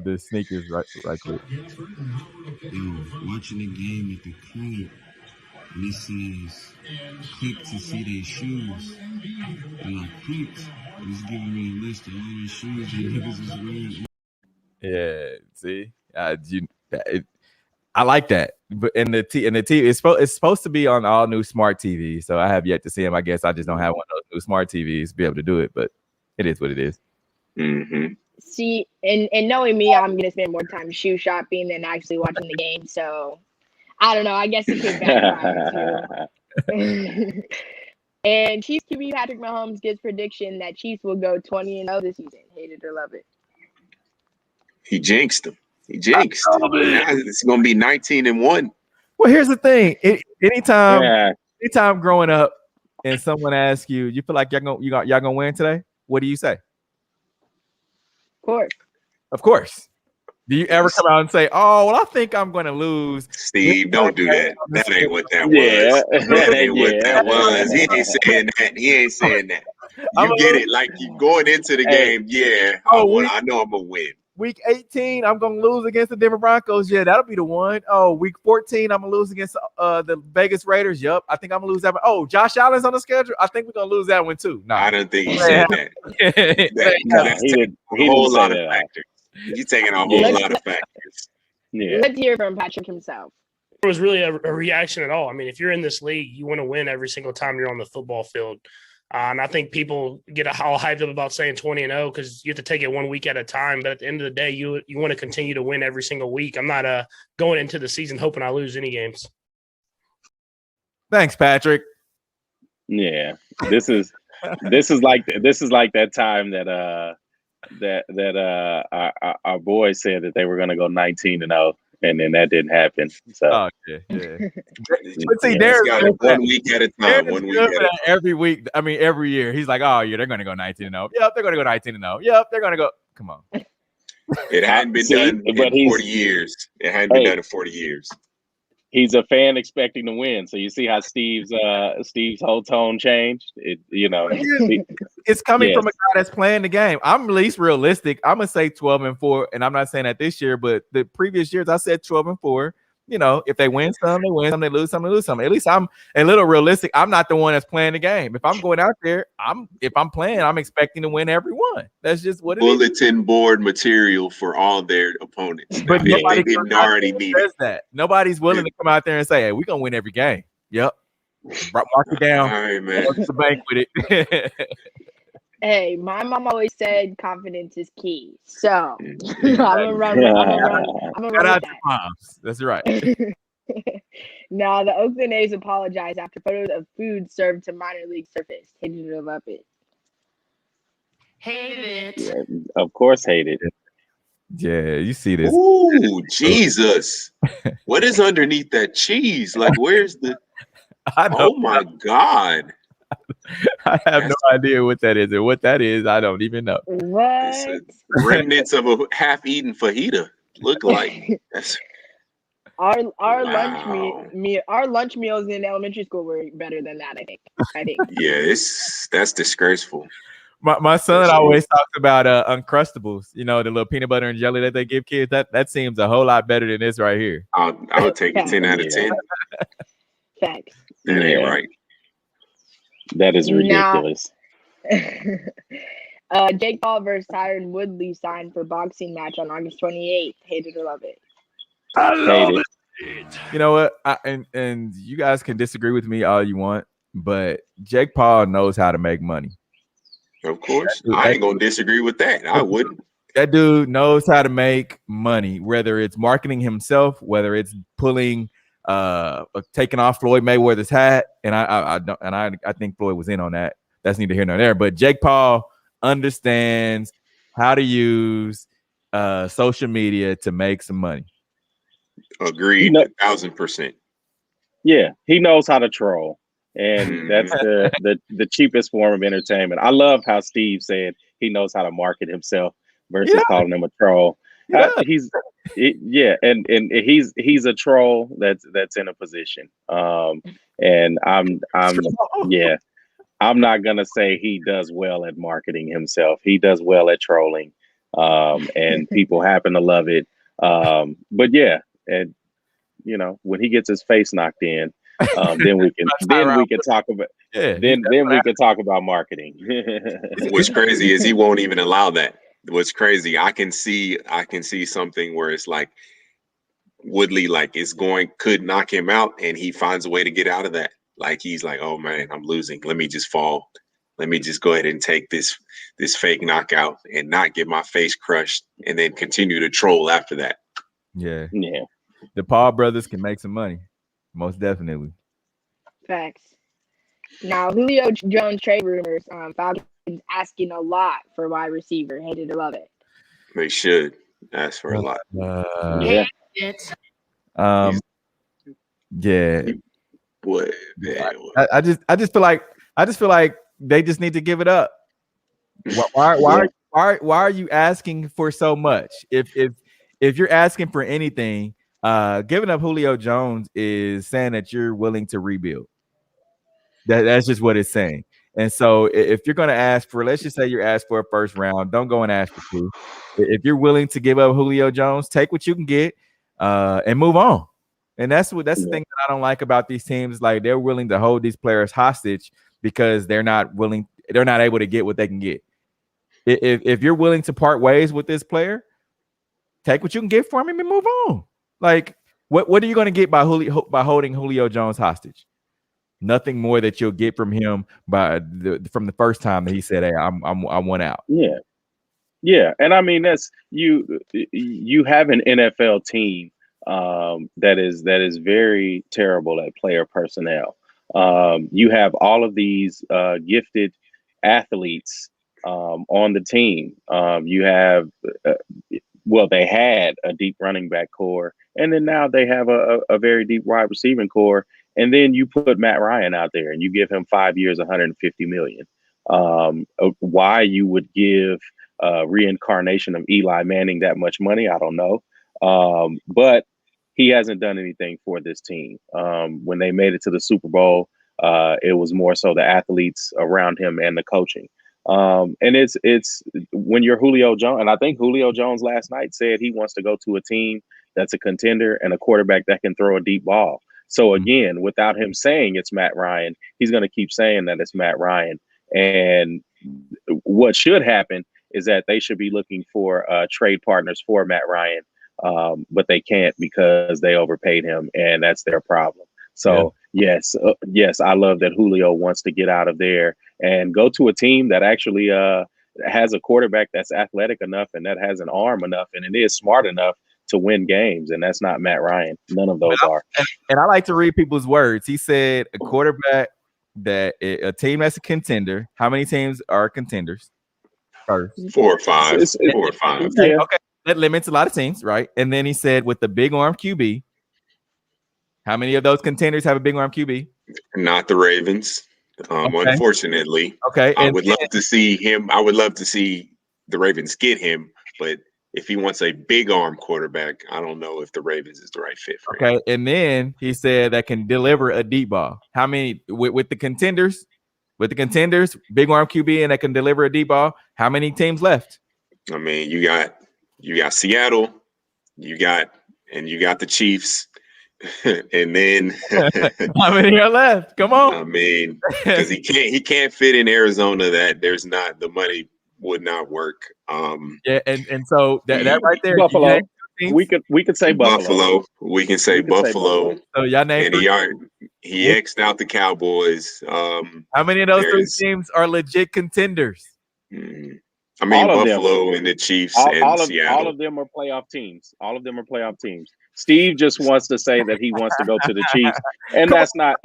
the sneakers right quick. Watching the game at the crib, listening quick to see their shoes. And like quick, he's giving me a list of all the shoes that niggas is wearing. Yeah, see, I like that. But and the TV it's supposed to be on all new smart TVs. So I have yet to see them. I guess I just don't have one of those new smart TVs to be able to do it. But it is what it is. Mm-hmm. See, and knowing me, I'm gonna spend more time shoe shopping than actually watching the game. So I don't know. I guess it could backfire too. And Chiefs QB Patrick Mahomes gives prediction that Chiefs will go 20-0 this season. Hate it or love it. He jinxed them. It's gonna be 19-1. Well, here's the thing. Anytime growing up, and someone asks you, you feel like y'all gonna win today? What do you say? Of course. Do you ever come out and say, "Oh, well, I think I'm going to lose"? Steve, don't do that. That ain't what that was. That ain't what that was. He ain't saying that. You get it. Like you going into the game. Yeah. I know I'm gonna win. Week 18, I'm going to lose against the Denver Broncos. Yeah, that'll be the one. Oh, week 14, I'm going to lose against the Vegas Raiders. Yep, I think I'm going to lose that one. Oh, Josh Allen's on the schedule. I think we're going to lose that one too. No, I don't think he said that. That's taking a whole lot of factors. You're taking a whole lot of factors. Yeah. Let's hear from Patrick himself. was really a reaction at all. I mean, if you're in this league, you want to win every single time you're on the football field. And I think people get all hyped up about saying 20-0 because you have to take it 1 week at a time. But at the end of the day, you want to continue to win every single week. I'm not going into the season hoping I lose any games. Thanks, Patrick. Yeah, this is like that time that our boys said that they were going to go 19-0, and then that didn't happen. So, yeah. But see, Darren's got it 1 week at a time. 1 week at a time. Every week. I mean, every year. He's like, oh, yeah, they're going to go 19-0. Yep, they're going to go 19-0. Yep, they're going to go. Come on. It hadn't been done in 40 years. It hadn't been done in 40 years. He's a fan expecting to win. So you see how Steve's whole tone changed. It's coming from a guy that's playing the game. I'm at least realistic. I'm gonna say 12-4, and I'm not saying that this year, but the previous years I said 12-4. If they win some, they win some. They lose some, they lose some. At least I'm a little realistic. I'm not the one that's playing the game. If I'm going out there, if I'm playing, I'm expecting to win every one. That's just what it is. Bulletin board material for all their opponents. But nobody didn't already need says that. Nobody's willing to come out there and say, "Hey, we're gonna win every game." Yep. Mark it down. All right, man. Go to the bank with it. Hey, my mom always said confidence is key. So I'm gonna run with Shout out to that. moms. That's right. Now, the Oakland A's apologized after photos of food served to minor league surfaced. Hated it or love it. Hated it. Yeah, of course, hated it. Yeah, you see this. Ooh, Jesus. What is underneath that cheese? Like, where's the oh my God. I have no idea what that is. And what that is, I don't even know. What? Remnants of a half-eaten fajita look like. Our lunch meals in elementary school were better than that, I think. Yeah, that's disgraceful. My son always talks about Uncrustables, the little peanut butter and jelly that they give kids. That seems a whole lot better than this right here. I'll take a 10 out of 10. Facts. That ain't right. That is ridiculous. Jake Paul versus Tyron Woodley signed for boxing match on August 28th. Hate it or love it. I love it. You know what? And you guys can disagree with me all you want, but Jake Paul knows how to make money. Of course. I ain't going to disagree with that. I wouldn't. That dude knows how to make money, whether it's marketing himself, whether it's pulling taking off Floyd Mayweather's hat, and I think Floyd was in on that. That's neither here nor there. But Jake Paul understands how to use social media to make some money. Agreed, 1,000%. Yeah, he knows how to troll, and that's the cheapest form of entertainment. I love how Steve said he knows how to market himself versus calling him a troll. Yeah. He's a troll that's in a position. And I'm not gonna say he does well at marketing himself. He does well at trolling, and people happen to love it. But yeah, and when he gets his face knocked in, then we can talk about we can talk about marketing. What's crazy is he won't even allow that. What's crazy, I can see something where it's like Woodley could knock him out, and he finds a way to get out of that. Like he's like, oh man, I'm losing. Let me just fall. Let me just go ahead and take this fake knockout and not get my face crushed, and then continue to troll after that. Yeah. The Paul brothers can make some money, most definitely. Facts. Now, Julio Jones trade rumors. Falcons asking a lot for wide receiver. Hate it or love it. They should ask for a lot. Hate it. Yeah. What? I just feel like they just need to give it up. Why are you asking for so much? If you're asking for anything, giving up Julio Jones is saying that you're willing to rebuild. That's just what it's saying. And so if you're going to ask for, let's just say you ask for a first round, don't go and ask for two. If you're willing to give up Julio Jones, take what you can get and move on. And that's the thing that I don't like about these teams. Like they're willing to hold these players hostage because they're not able to get what they can get. If you're willing to part ways with this player, take what you can get from him and move on. Like What are you going to get by holding Julio Jones hostage? Nothing more that you'll get from him from the first time that he said, "Hey, I want out." Yeah. Yeah, and I mean that's you have an NFL team that is very terrible at player personnel. You have all of these gifted athletes on the team. You have they had a deep running back core, and then now they have a very deep wide receiving core. And then you put Matt Ryan out there, and you give him 5 years, 150 million. Why you would give reincarnation of Eli Manning that much money, I don't know. But he hasn't done anything for this team. When they made it to the Super Bowl, it was more so the athletes around him and the coaching. And it's when you're Julio Jones, and I think Julio Jones last night said he wants to go to a team that's a contender and a quarterback that can throw a deep ball. So again, without him saying it's Matt Ryan, he's going to keep saying that it's Matt Ryan. And what should happen is that they should be looking for trade partners for Matt Ryan, but they can't because they overpaid him, and that's their problem. So yes, I love that Julio wants to get out of there and go to a team that actually has a quarterback that's athletic enough and that has an arm enough and it is smart enough to win games, and that's not Matt Ryan. None of those are. And I like to read people's words. He said a quarterback a team that's a contender. How many teams are contenders? First, 4 or 5. 4 or 5. Okay, okay. That limits a lot of teams, right? And then he said with the big arm QB, how many of those contenders have a big arm QB? Not the Ravens, unfortunately. Okay, I would love to see him. I would love to see the Ravens get him, but if he wants a big arm quarterback, I don't know if the Ravens is the right fit for him. Okay, and then he said that can deliver a deep ball. How many with the contenders? With the contenders, big arm QB, and that can deliver a deep ball. How many teams left? I mean, you got Seattle, you got the Chiefs, and then how many are left? Come on. I mean, because he can't fit in Arizona. That there's not the money would not work. Yeah, and so that right there, Buffalo. We could say Buffalo. We can say Buffalo. So y'all name and he X'd out the Cowboys. How many of those three teams are legit contenders? I mean, Buffalo and the Chiefs and Seattle. All of them are playoff teams. Steve just wants to say that he wants to go to the Chiefs, and that's not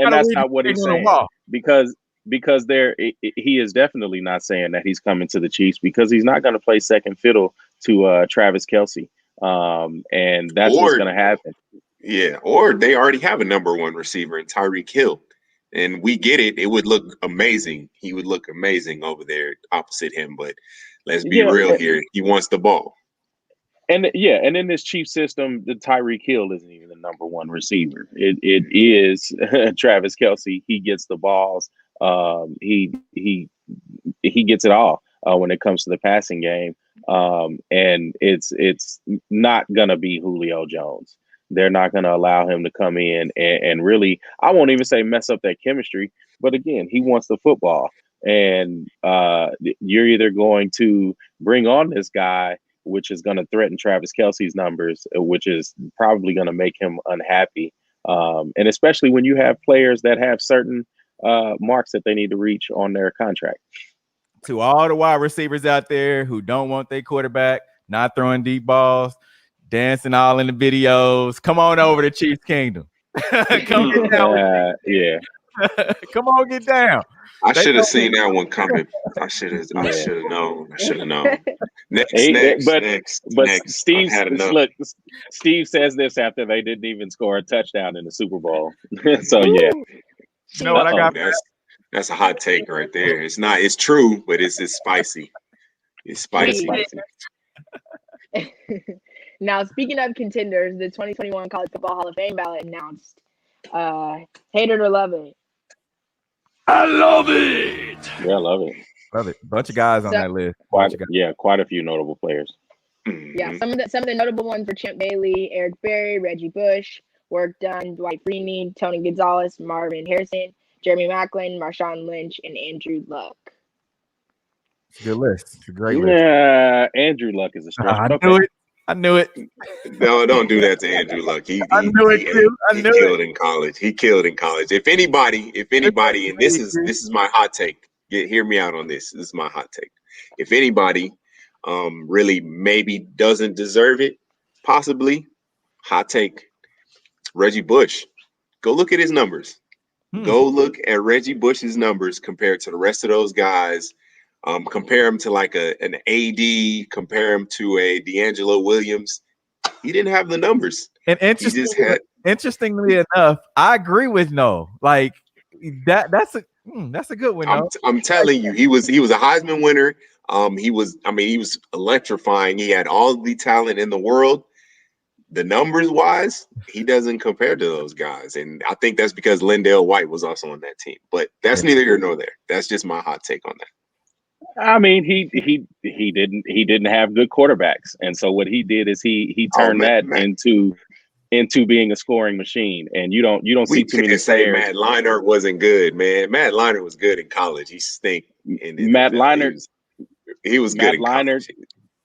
what he's saying because he is definitely not saying that he's coming to the Chiefs because he's not going to play second fiddle to Travis Kelce. And that's what's going to happen. Yeah, or they already have a number one receiver in Tyreek Hill, and we get it. It would look amazing. He would look amazing over there opposite him. But let's be real here. He wants the ball. And in this Chiefs system, the Tyreek Hill isn't even the number one receiver. It is Travis Kelce. He gets the balls. He gets it all when it comes to the passing game. And it's not gonna be Julio Jones. They're not gonna allow him to come in and really, I won't even say mess up that chemistry, but again, he wants the football. And you're either going to bring on this guy, which is going to threaten Travis Kelce's numbers, which is probably going to make him unhappy. And especially when you have players that have certain marks that they need to reach on their contract. To all the wide receivers out there who don't want their quarterback not throwing deep balls, dancing all in the videos, come on over to Chiefs Kingdom. Come get down. Yeah. Come on, get down. I should have seen that one coming. I should have known. Next. Steve, look, Steve says this after they didn't even score a touchdown in the Super Bowl. So yeah. You know what I got? That's a hot take right there. It's not. It's true, but it's spicy. It's spicy. Now, speaking of contenders, the 2021 College Football Hall of Fame ballot announced. Hate it or love it. I love it. Yeah, I love it. Love it. Bunch of guys on that list. Quite a few notable players. Yeah, some of the notable ones were Champ Bailey, Eric Berry, Reggie Bush, Work Done, Dwight Freeney, Tony Gonzalez, Marvin Harrison, Jeremy Maclin, Marshawn Lynch, and Andrew Luck. It's a good list. It's a great list. Yeah, Andrew Luck is a stretch. I knew it. I knew it. No, don't do that to Andrew Luck. I knew it too. I knew killed it. in college. He killed in college. If anybody, and this is my hot take. Hear me out on this. This is my hot take. If anybody really maybe doesn't deserve it, possibly, hot take, Reggie Bush. Go look at his numbers. Go look at Reggie Bush's numbers compared to the rest of those guys. Compare him to like an AD, compare him to a D'Angelo Williams. He didn't have the numbers. And interestingly enough, I agree with No. Like that's a good one. I'm telling you, he was a Heisman winner. He was electrifying. He had all the talent in the world. The numbers wise, he doesn't compare to those guys. And I think that's because Lindale White was also on that team. But that's neither here nor there. That's just my hot take on that. I mean, he didn't have good quarterbacks. And so what he did is he turned that into being a scoring machine. And you don't see too many say Matt Leinart wasn't good, man. Matt Leinart was good in college. He stink. Matt Leinart, he was good in college.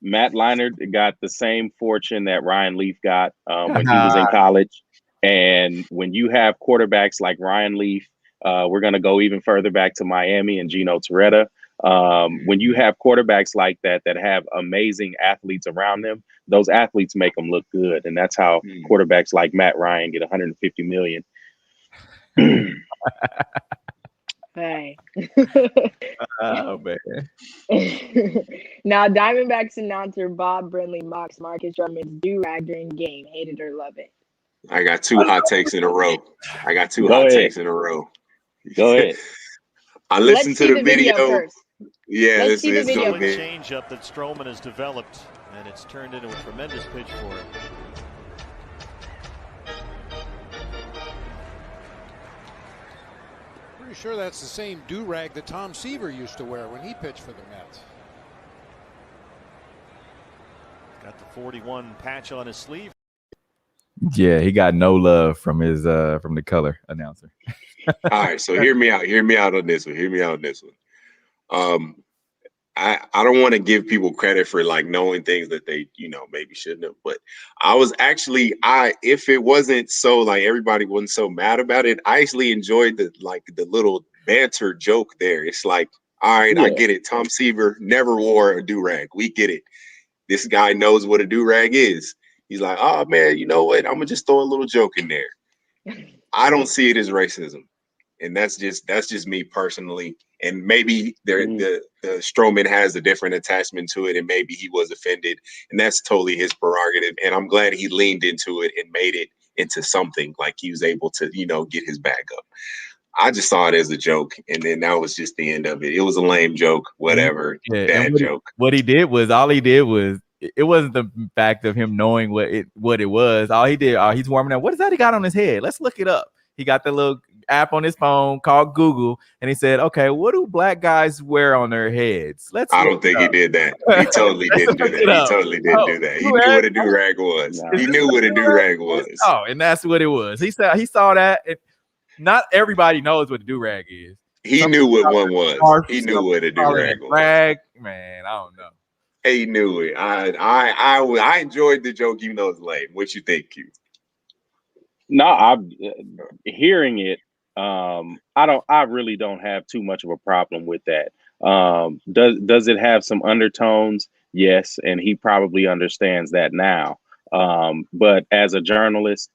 Matt Leinart got the same fortune that Ryan Leaf got when he was in college. And when you have quarterbacks like Ryan Leaf, we're going to go even further back to Miami and Gino Torretta. When you have quarterbacks like that have amazing athletes around them, those athletes make them look good. And that's how quarterbacks like Matt Ryan get $150 million. Hey. Oh, man. Now, Diamondbacks announcer Bob Brenly mocks Marcus Stroman's do-rag during game. Hate it or love it. I got two hot takes in a row. Go ahead. I listened to the video first. Yeah, Let's see the video going to change up that Stroman has developed, and it's turned into a tremendous pitch for him. Pretty sure that's the same do-rag that Tom Seaver used to wear when he pitched for the Mets. Got the 41 patch on his sleeve. Yeah, he got no love from his from the color announcer. All right, so hear me out on this one. I don't want to give people credit for like knowing things that they, maybe shouldn't have, but I was actually, if it wasn't so like everybody wasn't so mad about it, I actually enjoyed the little banter joke there. It's like, all right, I get it. Tom Seaver never wore a do-rag. We get it. This guy knows what a do-rag is. He's like, oh man, you know what? I'm gonna just throw a little joke in there. I don't see it as racism. And that's just me personally. And maybe the Stroman has a different attachment to it, and maybe he was offended, and that's totally his prerogative. And I'm glad he leaned into it and made it into something, like he was able to, get his back up. I just saw it as a joke, and then that was just the end of it. It was a lame joke, whatever, bad joke. What he did was it wasn't the fact of him knowing what it was. All he did, he's warming up. What is that he got on his head? Let's look it up. He got the little app on his phone called Google, and he said, okay, what do black guys wear on their heads? I don't think he did that. He totally didn't do that. He totally didn't do that. He knew what a do-rag was. He knew what a do-rag was. Oh, and that's what it was. He saw that. Not everybody knows what a do-rag is. He knew what one was. He knew what a do-rag was. Rag, man, I don't know. He knew it. I enjoyed the joke, even though it's lame. What you think, Q? No, I'm hearing it. I really don't have too much of a problem with that. Does it have some undertones? Yes, and he probably understands that now. But as a journalist,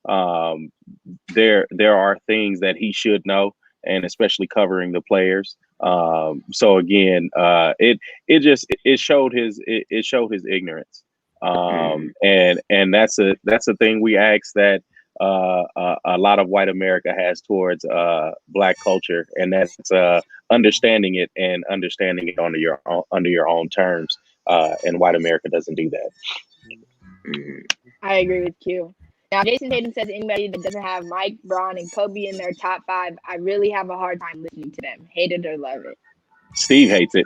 there are things that he should know, and especially covering the players. So again, it showed his ignorance. And that's a thing we ask that a lot of white America has towards black culture, and that's understanding it under your own terms. And white America doesn't do that. I agree with Q. Now, Jason Tatum says anybody that doesn't have Mike, Braun, and Kobe in their top 5, I really have a hard time listening to them. Hate it or love it. Steve hates it.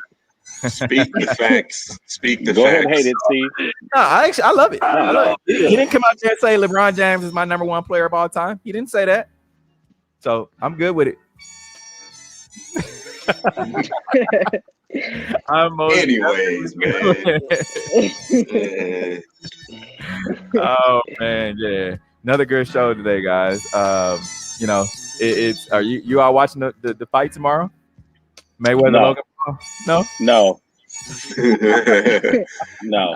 Speak the facts. Speak the Go facts. ahead and hate it, Steve. No, I love it. I love it. He didn't come out there and say LeBron James is my number 1 player of all time. He didn't say that. So I'm good with it. Anyways, man. Oh man, yeah. Another good show today, guys. You know, it's are you all watching the fight tomorrow? Mayweather Logan Paul? No. No.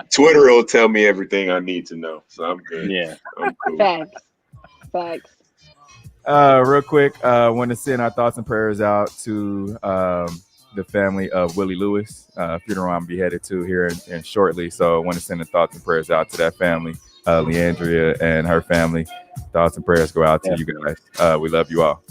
Twitter will tell me everything I need to know, so I'm good. Yeah. I'm cool. Facts. Real quick, want to send our thoughts and prayers out to the family of Willie Lewis. Funeral I'm beheaded to here in shortly, so I want to send the thoughts and prayers out to that family, Leandria and her family. Thoughts and prayers go out to you guys. We love you all.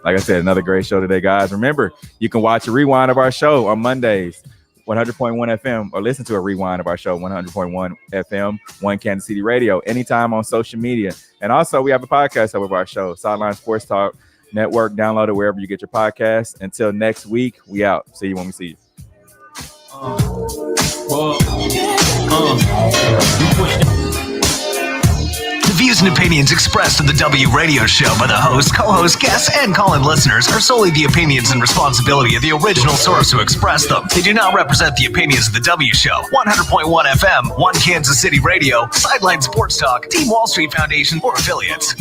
Like I said, another great show today, guys. Remember, you can watch a rewind of our show on Mondays, 100.1 FM, or listen to a rewind of our show, 100.1 FM, One Kansas City Radio, anytime on social media. And also, we have a podcast of our show, Sideline Sports Talk Network. Download it wherever you get your podcasts. Until next week, we out. See you when we see you. The views and opinions expressed in the W Radio Show by the host, co-host, guests, and call-in listeners are solely the opinions and responsibility of the original source who expressed them. They do not represent the opinions of the W Show, 100.1 FM, One Kansas City Radio, Sideline Sports Talk, Team Wall Street Foundation, or affiliates.